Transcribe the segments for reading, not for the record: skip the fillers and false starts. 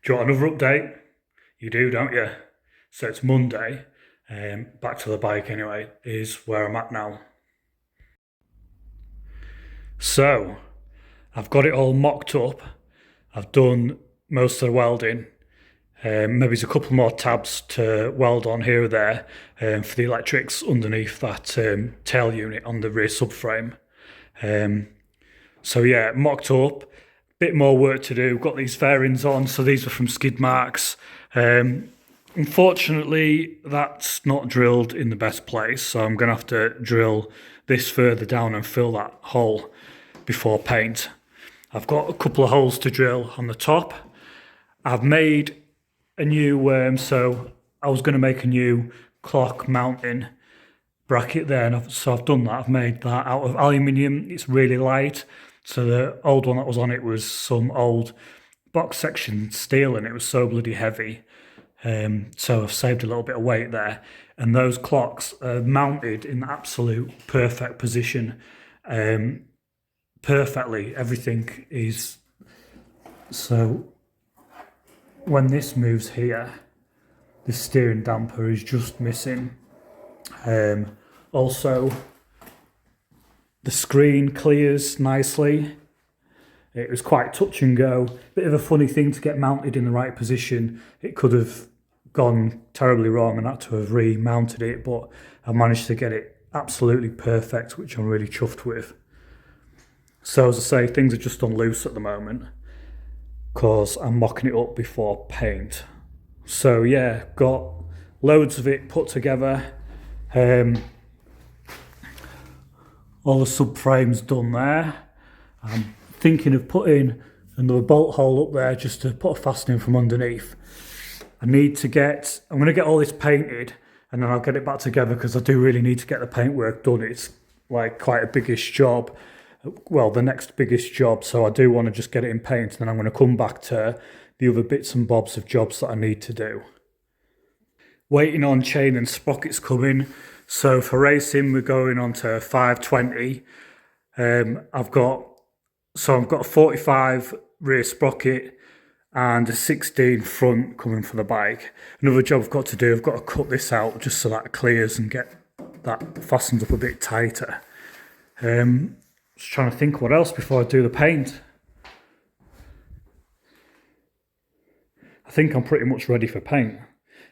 Do you want another update? You do, don't you? So it's Monday. Back to the bike anyway, is where I'm at now. So, I've got it all mocked up. I've done most of the welding. Maybe there's a couple more tabs to weld on here or there for the electrics underneath that tail unit on the rear subframe. So yeah, mocked up. Bit more work to do. Got these fairings on, so these are from skid marks. Unfortunately, that's not drilled in the best place, so I'm going to have to drill this further down and fill that hole before paint. I've got a couple of holes to drill on the top. I've made a new, so I was going to make a new clock mounting bracket there, and so I've done that. I've made that out of aluminium. It's really light. So the old one that was on it was some old box section steel, and it was so bloody heavy. So I've saved a little bit of weight there. And those clocks are mounted in absolute perfect position. Perfectly. Everything is. So when this moves here, the steering damper is just missing. Also, the screen clears nicely. It was quite touch and go. Bit of a funny thing to get mounted in the right position. It could have gone terribly wrong and had to have remounted it, but I managed to get it absolutely perfect, which I'm really chuffed with. So as I say, things are just on loose at the moment because I'm mocking it up before paint. So yeah, got loads of it put together. All the subframes done there. I'm thinking of putting another bolt hole up there just to put a fastening from underneath. I'm going to get all this painted and then I'll get it back together because I do really need to get the paintwork done. It's like quite a biggish job. Well, the next biggest job. So I do want to just get it in paint, and then I'm going to come back to the other bits and bobs of jobs that I need to do. Waiting on chain and sprockets coming. So for racing, we're going on to 520. I've got a 45 rear sprocket and a 16 front coming for the bike. Another job I've got to do, I've got to cut this out just so that clears and get that fastened up a bit tighter. Just trying to think what else before I do the paint. I think I'm pretty much ready for paint.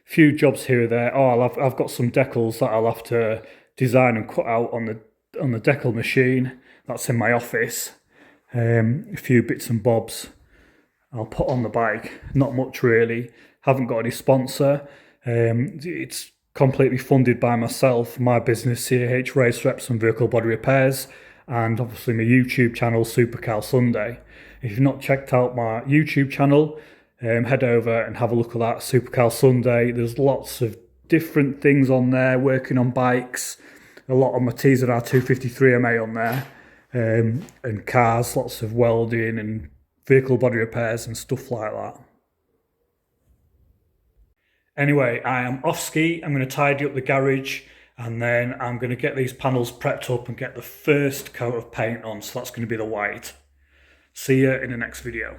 Few jobs here or there. I've got some decals that I'll have to design and cut out on the decal machine. That's in my office. A few bits and bobs I'll put on the bike. Not much really. Haven't got any sponsor. It's completely funded by myself, my business, CAH Race Reps and Vehicle Body Repairs, and obviously my YouTube channel, Supercar Sunday. If you've not checked out my YouTube channel, head over and have a look at that, Supercar Sunday. There's lots of different things on there, working on bikes, a lot of my TZR 253MA on there, and cars, lots of welding and vehicle body repairs and stuff like that. Anyway, I am off ski. I'm going to tidy up the garage, and then I'm going to get these panels prepped up and get the first coat of paint on, so that's going to be the white. See you in the next video.